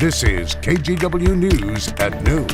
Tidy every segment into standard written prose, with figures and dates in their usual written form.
This is KGW News at noon.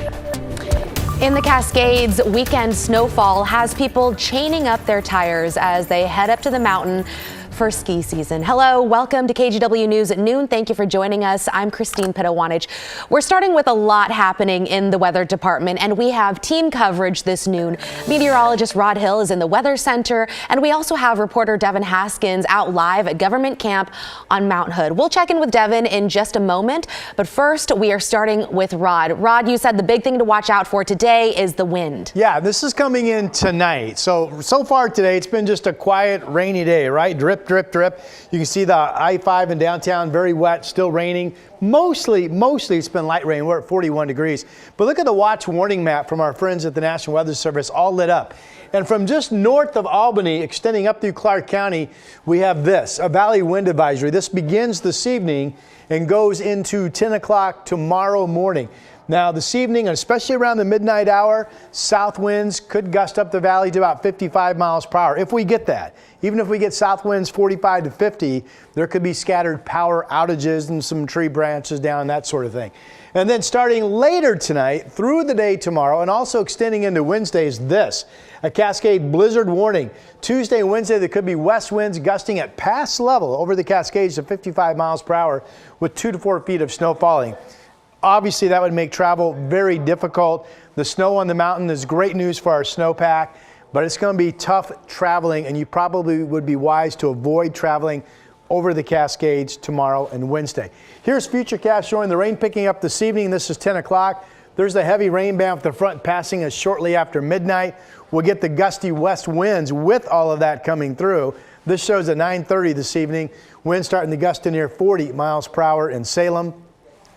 In the Cascades, weekend snowfall has people chaining up their tires as they head up to the mountain for ski season. Hello, welcome to KGW News at noon. Thank you for joining us. I'm Christine Pitawanich. We're starting with a lot happening in the weather department, and we have team coverage this noon. Meteorologist Rod Hill is in the weather center, and we also have reporter Devin Haskins out live at government camp on Mount Hood. We'll check in with Devin in just a moment, but first we are starting with Rod. Rod, you said the big thing to watch out for today is the wind. Yeah, this is coming in tonight. So far today, it's been just a quiet, rainy day, right? Drip, drip, drip. You can see the I-5 in downtown, very wet, still raining. Mostly it's been light rain. We're at 41 degrees. But look at the watch warning map from our friends at the National Weather Service, all lit up. And from just north of Albany, extending up through Clark County, we have this, a valley wind advisory. This begins this evening and goes into 10 o'clock tomorrow morning. Now this evening, especially around the midnight hour, south winds could gust up the valley to about 55 miles per hour if we get that. Even if we get south winds 45 to 50, there could be scattered power outages and some tree branches down, that sort of thing. And then starting later tonight through the day tomorrow and also extending into Wednesday is this, a Cascade blizzard warning. Tuesday and Wednesday, there could be west winds gusting at pass level over the Cascades to 55 miles per hour with 2 to 4 feet of snow falling. Obviously, that would make travel very difficult. The snow on the mountain is great news for our snowpack, but it's going to be tough traveling, and you probably would be wise to avoid traveling over the Cascades tomorrow and Wednesday. Here's Futurecast showing the rain picking up this evening. This is 10 o'clock. There's the heavy rain band at the front passing us shortly after midnight. We'll get the gusty west winds with all of that coming through. This shows at 9:30 this evening. Winds starting to gust to near 40 miles per hour in Salem.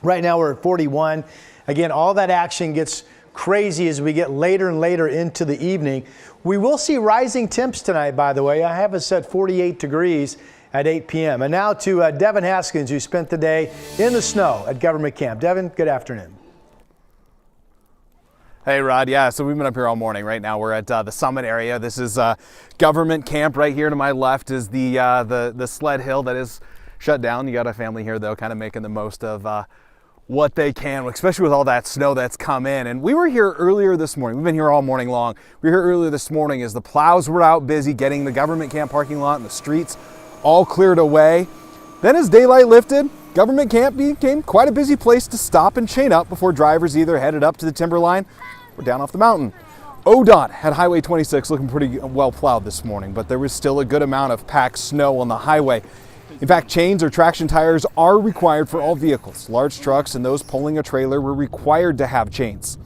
Right now we're at 41. Again, all that action gets crazy as we get later and later into the evening. We will see rising temps tonight, by the way. I have us set 48 degrees at 8 p.m. And now to Devin Haskins, who spent the day in the snow at government camp. Devin, good afternoon. Hey Rod, yeah, so we've been up here all morning. Right now we're at the summit area. This is government camp. Right here to my left is the sled hill that is shut down. You got a family here though, kind of making the most of what they can, especially with all that snow that's come in. And we were here earlier this morning. We've been here all morning long. We were here earlier this morning as the plows were out busy getting the government camp parking lot and the streets all cleared away. Then as daylight lifted, government camp became quite a busy place to stop and chain up before drivers either headed up to the timberline or down off the mountain. ODOT had Highway 26 looking pretty well plowed this morning, but there was still a good amount of packed snow on the highway. In fact, chains or traction tires are required for all vehicles. Large trucks and those pulling a trailer were required to have chains.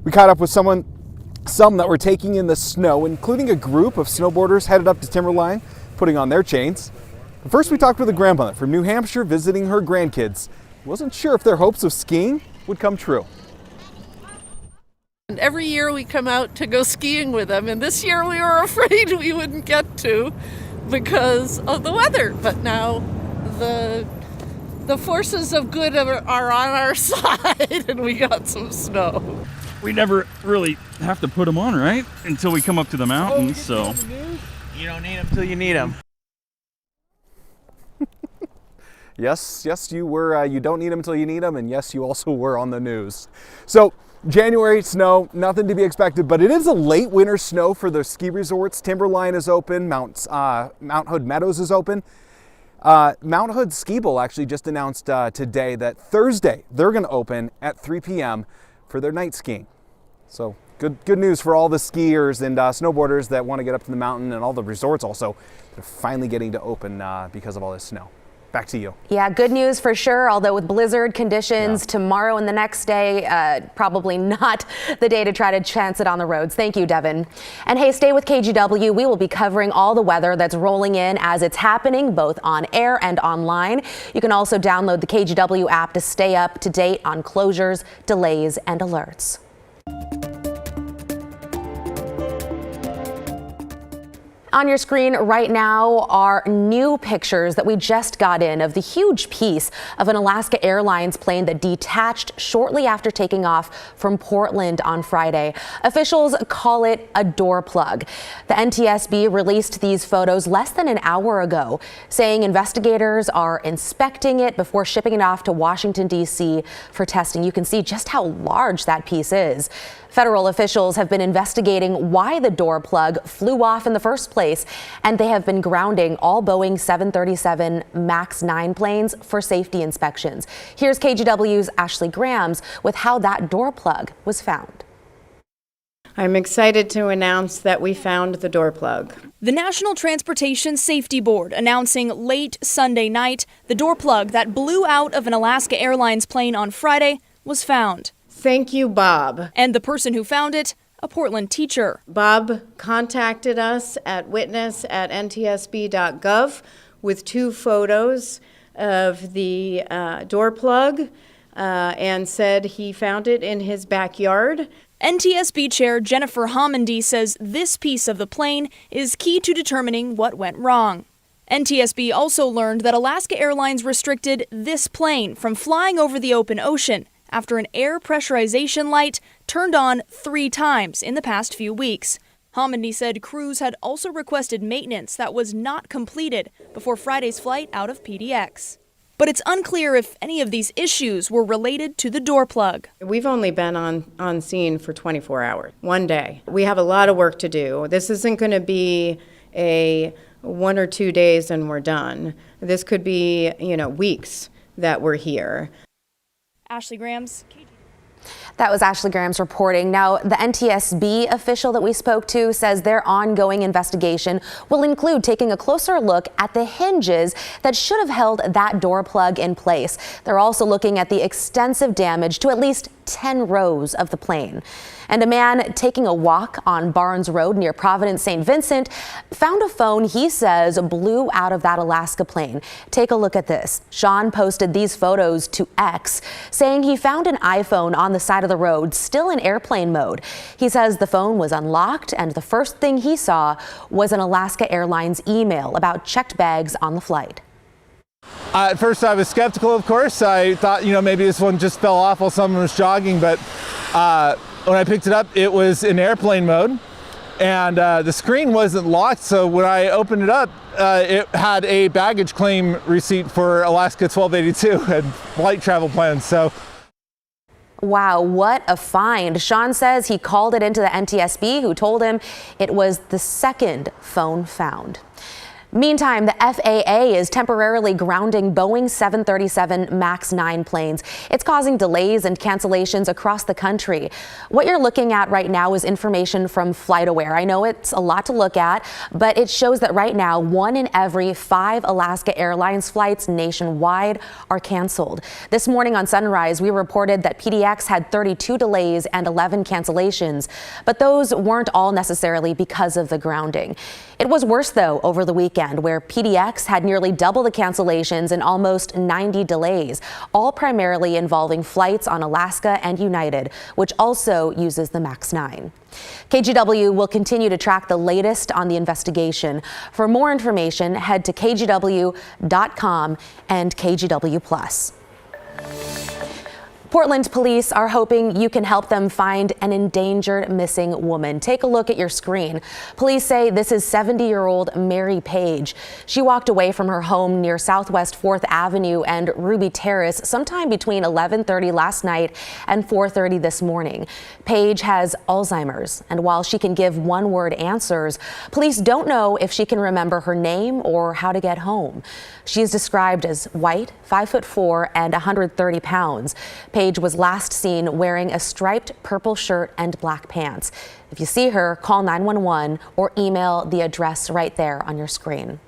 We caught up with some that were taking in the snow, including a group of snowboarders headed up to Timberline, putting on their chains. But first we talked with a grandmother from New Hampshire visiting her grandkids. Wasn't sure if their hopes of skiing would come true. And every year we come out to go skiing with them, and this year we were afraid we wouldn't get to because of the weather. But now the forces of good are on our side, and we got some snow. We never really have to put them on, right? Until we come up to the mountains, so. You don't need them till you need them. Yes, you were. You don't need them till you need them, and yes, you also were on the news. So January snow, nothing to be expected, but it is a late winter snow for the ski resorts. Timberline is open, Mount Hood Meadows is open. Mount Hood Ski Bowl actually just announced today that Thursday they're going to open at 3 p.m. for their night skiing. So good news for all the skiers and snowboarders that want to get up to the mountain, and all the resorts also. They're finally getting to open because of all this snow. Back to you. Yeah, good news for sure, although with blizzard conditions tomorrow and the next day, probably not the day to try to chance it on the roads. Thank you, Devin. And hey, stay with KGW. We will be covering all the weather that's rolling in as it's happening, both on air and online. You can also download the KGW app to stay up to date on closures, delays, and alerts. On your screen right now are new pictures that we just got in of the huge piece of an Alaska Airlines plane that detached shortly after taking off from Portland on Friday. Officials call it a door plug. The NTSB released these photos less than an hour ago, saying investigators are inspecting it before shipping it off to Washington, D.C. for testing. You can see just how large that piece is. Federal officials have been investigating why the door plug flew off in the first place, and they have been grounding all Boeing 737 MAX 9 planes for safety inspections. Here's KGW's Ashley Grams with how that door plug was found. I'm excited to announce that we found the door plug. The National Transportation Safety Board announcing late Sunday night the door plug that blew out of an Alaska Airlines plane on Friday was found. Thank you, Bob. And the person who found it, a Portland teacher. Bob contacted us at witness@ntsb.gov with 2 photos of the door plug and said he found it in his backyard. NTSB Chair Jennifer Homendy says this piece of the plane is key to determining what went wrong. NTSB also learned that Alaska Airlines restricted this plane from flying over the open ocean after an air pressurization light turned on 3 times in the past few weeks. Homendy said crews had also requested maintenance that was not completed before Friday's flight out of PDX. But it's unclear if any of these issues were related to the door plug. We've only been on scene for 24 hours, one day. We have a lot of work to do. This isn't going to be a 1 or 2 days and we're done. This could be, weeks that we're here. Ashley Grams. That was Ashley Grams reporting. Now, the NTSB official that we spoke to says their ongoing investigation will include taking a closer look at the hinges that should have held that door plug in place. They're also looking at the extensive damage to at least 10 rows of the plane. And a man taking a walk on Barnes Road near Providence, St. Vincent, found a phone he says blew out of that Alaska plane. Take a look at this. Sean posted these photos to X, saying he found an iPhone on the side of the road, still in airplane mode. He says the phone was unlocked, and the first thing he saw was an Alaska Airlines email about checked bags on the flight. At first I was skeptical, of course. I thought, maybe this one just fell off while someone was jogging, but when I picked it up, it was in airplane mode, and the screen wasn't locked, so when I opened it up, it had a baggage claim receipt for Alaska 1282 and flight travel plans. So. Wow, what a find. Sean says he called it into the NTSB, who told him it was the second phone found. Meantime, the FAA is temporarily grounding Boeing 737 MAX 9 planes. It's causing delays and cancellations across the country. What you're looking at right now is information from FlightAware. I know it's a lot to look at, but it shows that right now 1 in every 5 Alaska Airlines flights nationwide are canceled. This morning on Sunrise, we reported that PDX had 32 delays and 11 cancellations, but those weren't all necessarily because of the grounding. It was worse, though, over the weekend, where PDX had nearly double the cancellations and almost 90 delays, all primarily involving flights on Alaska and United, which also uses the MAX 9. KGW will continue to track the latest on the investigation. For more information, head to kgw.com and KGW+. Portland police are hoping you can help them find an endangered missing woman. Take a look at your screen. Police say this is 70-year-old Mary Page. She walked away from her home near Southwest 4th Avenue and Ruby Terrace sometime between 11:30 last night and 4:30 this morning. Page has Alzheimer's, and while she can give one-word answers, police don't know if she can remember her name or how to get home. She is described as white, 5'4", and 130 pounds. Page was last seen wearing a striped purple shirt and black pants. If you see her, call 911 or email the address right there on your screen.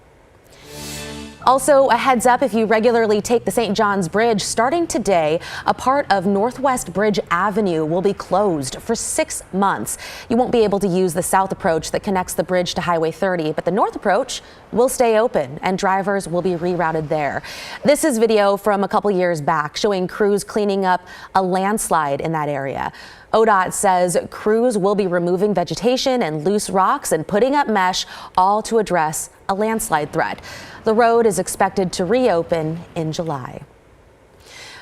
Also, a heads up if you regularly take the St. John's Bridge, starting today, a part of Northwest Bridge Avenue will be closed for 6 months. You won't be able to use the south approach that connects the bridge to Highway 30, but the north approach will stay open and drivers will be rerouted there. This is video from a couple years back showing crews cleaning up a landslide in that area. ODOT says crews will be removing vegetation and loose rocks and putting up mesh, all to address a landslide threat. The road is expected to reopen in July.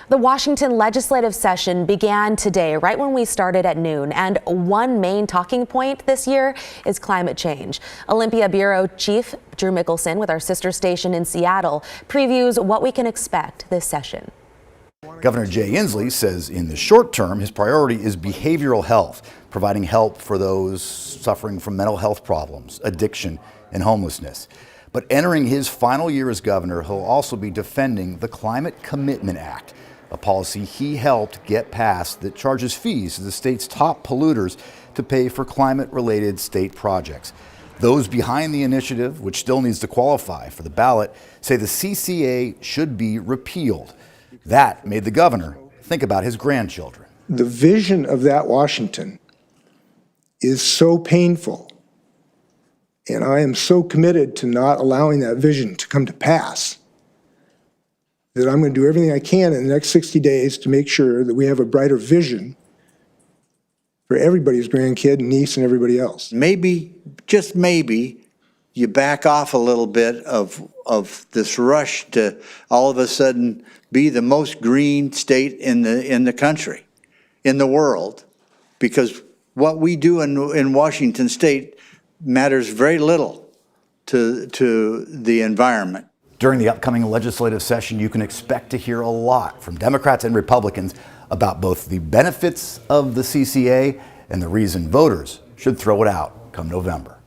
The Washington legislative session began today, right when we started at noon, and one main talking point this year is climate change. Olympia Bureau Chief Drew Mickelson with our sister station in Seattle previews what we can expect this session. Governor Jay Inslee says in the short term, his priority is behavioral health, providing help for those suffering from mental health problems, addiction, and homelessness. But entering his final year as governor, he'll also be defending the Climate Commitment Act, a policy he helped get passed that charges fees to the state's top polluters to pay for climate-related state projects. Those behind the initiative, which still needs to qualify for the ballot, say the CCA should be repealed. That made the governor think about his grandchildren. The vision of that Washington is so painful, and I am so committed to not allowing that vision to come to pass that I'm going to do everything I can in the next 60 days to make sure that we have a brighter vision for everybody's grandkid and niece and everybody else. Maybe, just maybe, you back off a little bit of this rush to all of a sudden be the most green state in the country, in the world, because what we do in Washington State matters very little to the environment. During the upcoming legislative session, you can expect to hear a lot from Democrats and Republicans about both the benefits of the CCA and the reason voters should throw it out come November.